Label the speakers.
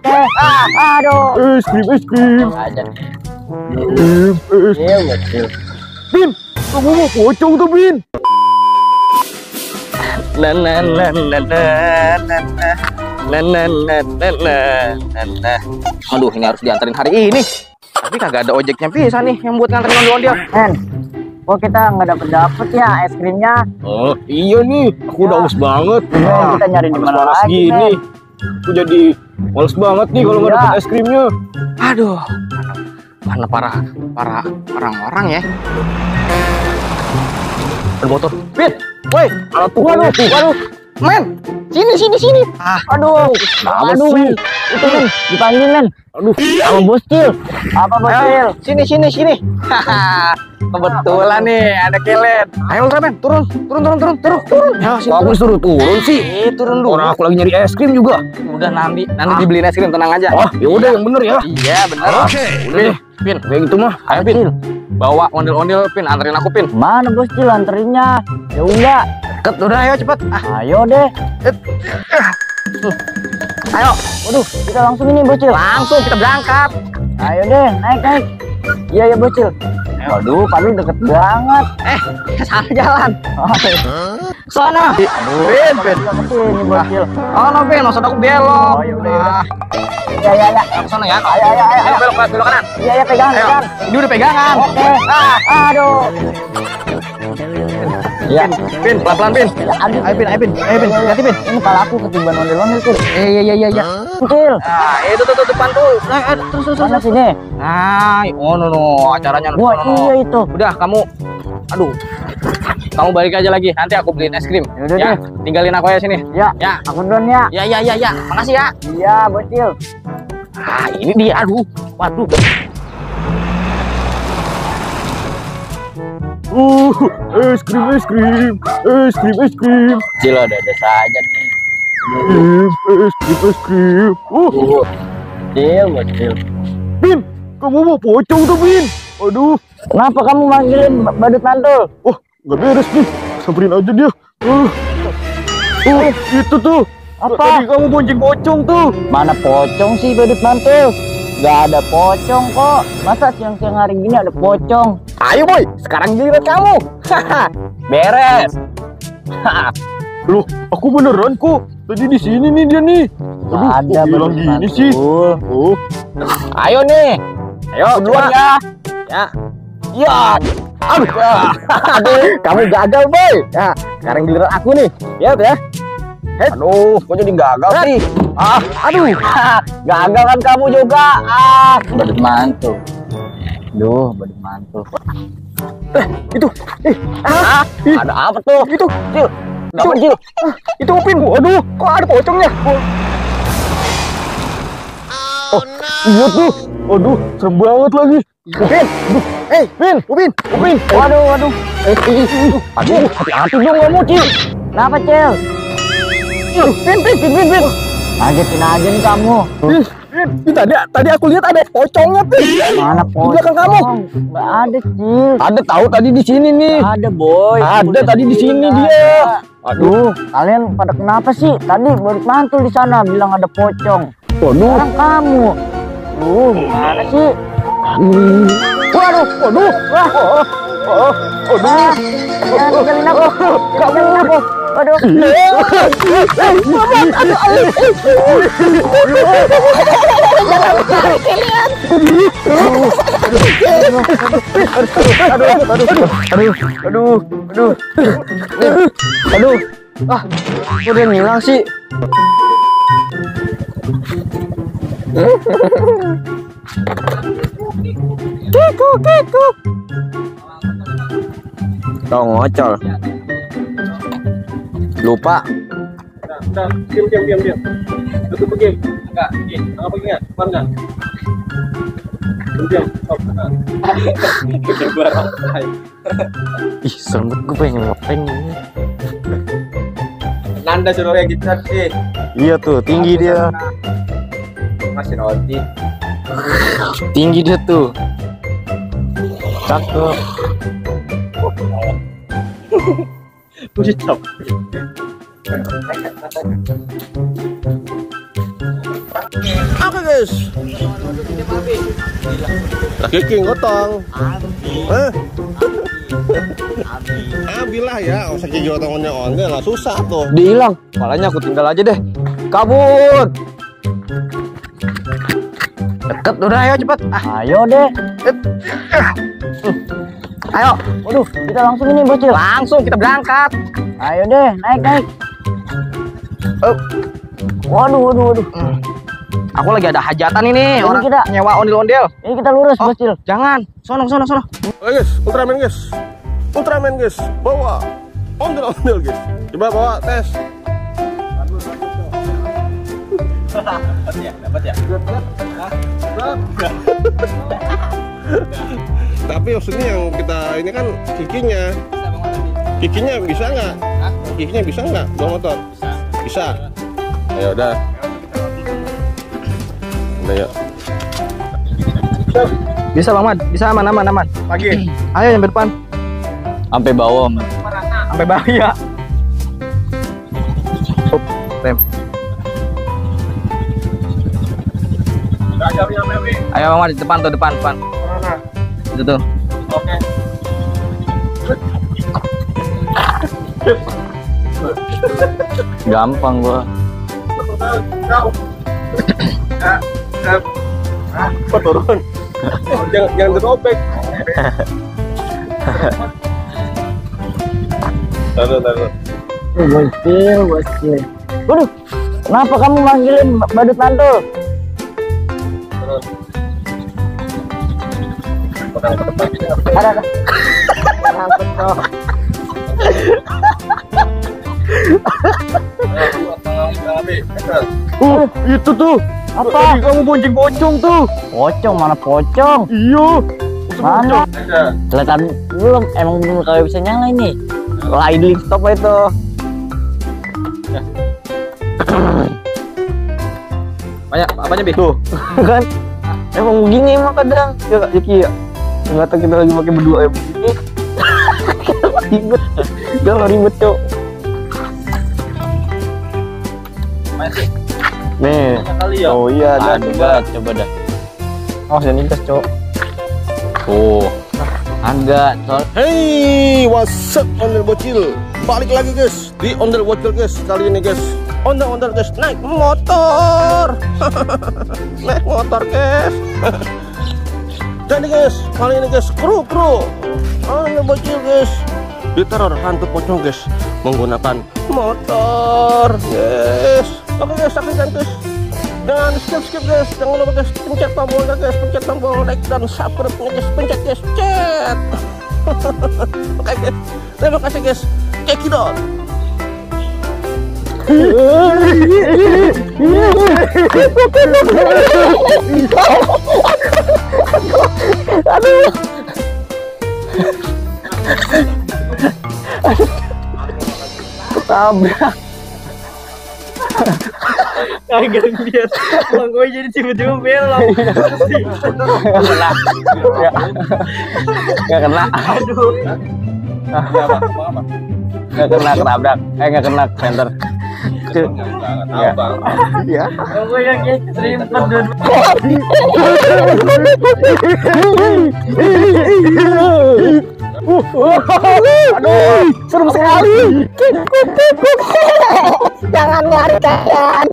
Speaker 1: Oke. Aduh.
Speaker 2: Es krim.
Speaker 1: Aja.
Speaker 2: Iya, betul. Bin, kamu mau pocong tuh, Bin?
Speaker 3: Aduh, ini harus diantarin hari ini. Tapi kagak ada ojeknya bisa nih yang buat nganterin ondel-ondel.
Speaker 1: Kok kita nggak dapet ya es krimnya?
Speaker 2: Oh, iya nih. Aku udah haus banget.
Speaker 1: Kita nyari di mana
Speaker 2: Panas
Speaker 1: lagi
Speaker 2: gini. Aku jadi males banget nih kalau nggak
Speaker 1: Iya.
Speaker 2: dapet es krimnya.
Speaker 3: Aduh, mana para orang-orang ya. Ada motor. Bin, woi, waduh, men, sini.
Speaker 1: Aduh,
Speaker 2: sih?
Speaker 1: itu men, dipanggil men.
Speaker 2: Aduh,
Speaker 1: Sama Bocil. Apa Bocil?
Speaker 3: Sini. Hahaha, kebetulan nih ada kelet. Ayo Ultraman, turun. Ayo, sini,
Speaker 2: aku suruh turun sih.
Speaker 3: turun dulu.
Speaker 2: Orang aku lagi nyari es krim juga.
Speaker 3: Udah nanti dibeliin es krim, tenang aja.
Speaker 2: Oh, ya udah yang bener ya.
Speaker 3: Iya bener.
Speaker 2: Udah deh.
Speaker 3: Pin,
Speaker 2: Kayak gitu mah.
Speaker 3: ayo Pin, bawa ondel-ondel Pin, anterin aku Pin.
Speaker 1: Mana Bocil anterinnya? Ya udah,
Speaker 3: Deket, udah ayo cepet.
Speaker 1: ayo deh.
Speaker 3: Ayo,
Speaker 1: Waduh, kita langsung ini Bocil.
Speaker 3: langsung kita berangkat.
Speaker 1: Ayo deh, naik. Iya Bocil. Waduh, padahal deket banget.
Speaker 3: Salah jalan.
Speaker 1: Oh,
Speaker 3: Sana. Pin.
Speaker 1: kesini Bocil.
Speaker 3: Oh no Pin, maksud aku belok.
Speaker 1: Oh, ya udah. Ya.
Speaker 3: Ke sana ya.
Speaker 1: Ayo.
Speaker 3: Belok kanan.
Speaker 1: Iya, pegang.
Speaker 3: Ini udah pegangan.
Speaker 1: Oke. Aduh. Ya,
Speaker 3: Pin, pelan-pelan Pin.
Speaker 1: aduh.
Speaker 3: Ayo Pin, hati Pin.
Speaker 1: Ini kepala aku ketiban ondel-ondel, Cil.
Speaker 3: Iya.
Speaker 1: Cil.
Speaker 3: Nah, itu tuh depan tuh. Terus.
Speaker 1: Mana sini?
Speaker 3: Nah, oh no, acaranya
Speaker 1: Wah,
Speaker 3: no.
Speaker 1: iya itu.
Speaker 3: Udah kamu balik aja lagi. Nanti aku beliin es krim.
Speaker 1: Yaudah
Speaker 3: Ya,
Speaker 1: deh.
Speaker 3: tinggalin aku ya sini.
Speaker 1: Ya,
Speaker 3: Ya.
Speaker 1: aku duluan ya.
Speaker 3: Ya. Makasih ya.
Speaker 1: Iya, Bocil.
Speaker 3: Ah, ini dia. Waduh.
Speaker 2: Es krim.
Speaker 3: Cil ada saja nih.
Speaker 2: Es krim.
Speaker 1: Bocil.
Speaker 2: Bin, kamu mau pocong tuh, Bin? Aduh,
Speaker 1: Kenapa kamu manggilin badut mantul?
Speaker 2: wah, nggak beres nih. Samperin aja dia. Itu tuh.
Speaker 1: Apa?
Speaker 2: Tadi kamu bonceng pocong tuh.
Speaker 1: Mana pocong sih badut mantul? Gak ada pocong kok. Masa siang-siang hari gini ada pocong?
Speaker 3: Ayo boy, sekarang giliran kamu. Beres.
Speaker 2: Loh, aku beneran kok. Tadi di sini nih dia nih. Aduh,
Speaker 1: Gak ada
Speaker 2: kok bilang
Speaker 1: badut
Speaker 2: gini
Speaker 1: mantul.
Speaker 2: sih? Oh,
Speaker 3: Ayo nih. Ayo duluan ya. Ya. Aduh. Kamu gagal boy. Ya, sekarang giliran aku nih. Ya. Aduh, kok jadi gagal sih? Aduh. Gagal kan kamu juga.
Speaker 1: Badut mantul. Duh, badut mantul.
Speaker 2: itu.
Speaker 3: Ada apa tuh?
Speaker 2: Itu.
Speaker 3: Cil. Dapat Cil.
Speaker 2: Itu Upin. Waduh, kok ada pocongnya? Oh, iya tuh. Waduh, serem banget lagi.
Speaker 3: Pin. Upin.
Speaker 1: Waduh.
Speaker 3: Aduh, hati-hati dong kamu, Cil.
Speaker 1: Kenapa, Cil?
Speaker 3: Pin.
Speaker 1: Ngagetin aja nih kamu.
Speaker 2: Tadi aku lihat ada pocongnya, Pin.
Speaker 1: Mana pocong?
Speaker 2: belakang kamu.
Speaker 1: Nggak ada, Cil.
Speaker 2: Ada tahu tadi di sini nih.
Speaker 1: Nggak ada, boy.
Speaker 2: Ada tadi di sini
Speaker 1: Nggak
Speaker 2: dia.
Speaker 1: ada.
Speaker 2: Aduh,
Speaker 1: Kalian pada kenapa sih? Tadi badut mantul di sana bilang ada pocong.
Speaker 2: waduh.
Speaker 1: Sekarang kamu. Gimana sih?
Speaker 2: Waduh.
Speaker 1: Wah.
Speaker 2: Waduh.
Speaker 1: Jangan tinggalin aku. Tinggalin aku. Waduh.
Speaker 2: Aduh. Kok dia ngilang sih?
Speaker 3: Kau ngocol. Lupa.
Speaker 2: Diam. Itu pergi. Enggak, pergi. Enggak pergi enggak? Keluar enggak? Diam. Stop.
Speaker 3: Ih, serem banget, gue pengen ngeprank ini.
Speaker 2: Nanda suruh kayak gitu sih.
Speaker 3: Iya tuh, tinggi dia.
Speaker 2: Masih roti.
Speaker 3: Tinggi dia tuh. Cakep.
Speaker 2: Udah
Speaker 4: Oke guys. Lagi king gotong. Ambillah ya, usah gigi gotongnya onde lah susah tuh.
Speaker 3: Dihilang, malahnya aku tinggal aja deh. Kabur. Deket udah, ayo cepet.
Speaker 1: Ayo deh.
Speaker 3: Ayo.
Speaker 1: Waduh, kita langsung ini bocil.
Speaker 3: Langsung kita berangkat.
Speaker 1: Ayo deh, naik. Waduh.
Speaker 3: Aku lagi ada hajatan ini.
Speaker 1: Ini
Speaker 3: Orang
Speaker 1: kita
Speaker 3: nyewa ondel-ondel.
Speaker 1: Ini kita lurus,
Speaker 3: Oh,
Speaker 1: bocil.
Speaker 3: jangan. Sono.
Speaker 4: Oke guys, Ultraman guys. Ultraman guys, bawa ondel-ondel guys. Coba bawa tes.
Speaker 2: Dapat ya?
Speaker 4: Tapi maksudnya yang kita ini kan kikinya bisa nggak? Kikinya bisa nggak bawa motor? Bisa. Ya udah. Udah ya.
Speaker 3: Bisa Bang Mat, bisa aman.
Speaker 2: Lagi.
Speaker 3: Ayo yang depan.
Speaker 1: Sampai bawah, Mas.
Speaker 3: Sampai bahaya. Rem. Ayo Bang Mat, di depan.
Speaker 2: Mana?
Speaker 3: Itu tuh.
Speaker 2: Oke.
Speaker 1: Gampang gua.
Speaker 4: Apa turun? jangan terobek. Taruh.
Speaker 1: Bocil. Waduh, kenapa kamu manggilin badut mantul? Ada. Ngangkut kok.
Speaker 2: Itu tuh.
Speaker 1: Apa?
Speaker 2: Tadi kamu bonceng pocong tuh.
Speaker 1: Pocong, mana pocong?
Speaker 2: Iya.
Speaker 1: Mana? Kelihatan belum, emang belum kalau bisa nyala ini. Idling stop itu.
Speaker 3: Banyak apanya, Bi?
Speaker 1: Tuh, kan? Emang begini emang kadang. Ya, Yuki ya. Ternyata kita lagi pakai berdua ya begini. Ribet. Jangan ribet, Cok. Nih. Oh iya, ada. Coba dah.
Speaker 3: Oh, jangan lintas, Cok.
Speaker 1: Oh. Agak, soal
Speaker 4: Hey, what's up ondel bocil? Balik lagi guys di ondel bocil guys. Kali ini guys, ondel guys naik motor. Naik motor guys. Jadi guys, kali ini guys kru ondel bocil guys diteror hantu pocong guys menggunakan motor guys. Oke guys, saksikan guys. Jangan skip guys, jangan lupa guys pencet tombolnya guys, pencet tombol like dan subscribe-nya guys, pencet guys, cet. Oke guys, terima kasih guys, check it out.
Speaker 1: tabrak.
Speaker 2: Kagak lihat. Bang gue jadi tiba-tiba belok.
Speaker 1: Nggak kena.
Speaker 2: Aduh.
Speaker 1: Nggak kena ketabrak. Nggak kena center.
Speaker 4: Tahu bang.
Speaker 1: Iya.
Speaker 2: Bang gue yang serimpet dulu.
Speaker 1: Aduh, serem sekali. Jangan lari kalian.